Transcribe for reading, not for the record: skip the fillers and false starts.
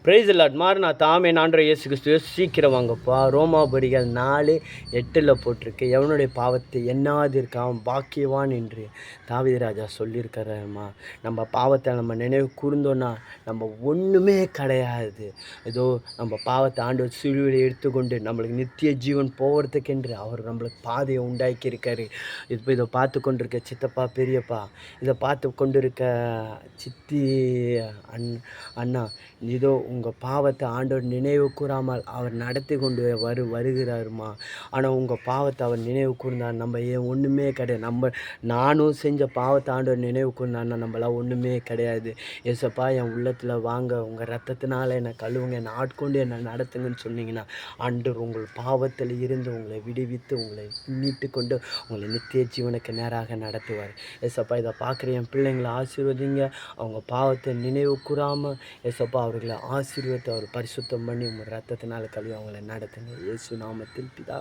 Price Lord மாறினா தாமே ஆண்டவர் இயேசு கிறிஸ்துவ சீக்கிரம் வாங்கப்பா. ரோமாபுரிகள் 4:8 போட்டிருக்கு, எவனுடைய பாவத்தை எண்ணாதிருக்கான் பாக்கியவான் என்று தாவீது ராஜா சொல்லியிருக்கிறாருமா. நம்ம பாவத்தை நம்ம நினைவு கூர்ந்தோன்னா நம்ம ஒன்றுமே கிடையாது. ஏதோ நம்ம பாவத்தை ஆண்டவர் சிலுவையில் எடுத்துக்கொண்டு நம்மளுக்கு நித்திய ஜீவன் போகிறதுக்கென்று அவர் நம்மளுக்கு பாதையை உண்டாக்கியிருக்காரு. இப்போ இதை பார்த்து கொண்டிருக்க சித்தப்பா பெரியப்பா, இதை பார்த்து கொண்டிருக்க சித்தி, அண்ணா, இதோ உங்கள் பாவத்தை ஆண்டவர் நினைவு கூறாமல் அவர் நடத்தி கொண்டு வருகிறாருமா. ஆனால் உங்கள் பாவத்தை அவர் நினைவு கூர்ந்தார் நம்ம ஏன் ஒன்றுமே கிடையாது. நானும் செஞ்ச பாவத்தை ஆண்டவர் நினைவு கூர்ந்தார்னா நம்மளாம் ஒன்றுமே கிடையாது. ஏசப்பா என் உள்ளத்தில் வாங்க, உங்கள் ரத்தத்தினால என்னை கழுவுங்க, என்னை ஆட்கொண்டு என்னை நடத்துங்கன்னு சொன்னீங்கன்னா ஆண்டவர் உங்கள் பாவத்தில் இருந்து உங்களை விடுவித்து உங்களை மீட்டு கொண்டு உங்களை நித்திய ஜீவனுக்கு நேராக நடத்துவார். ஏசப்பா இதை பார்க்குற என் பிள்ளைங்களை ஆசீர்வதிங்க. அவங்க பாவத்தை நினைவு கூறாமல் ஏசப்பா அவர்களை ஆசீர்வதித்து அவர் பரிசுத்தம் பண்ணி உங்கள் ரத்தத்தினால் கழுவி அவங்களை நடத்துங்க. இயேசு நாமத்தில் பிதா.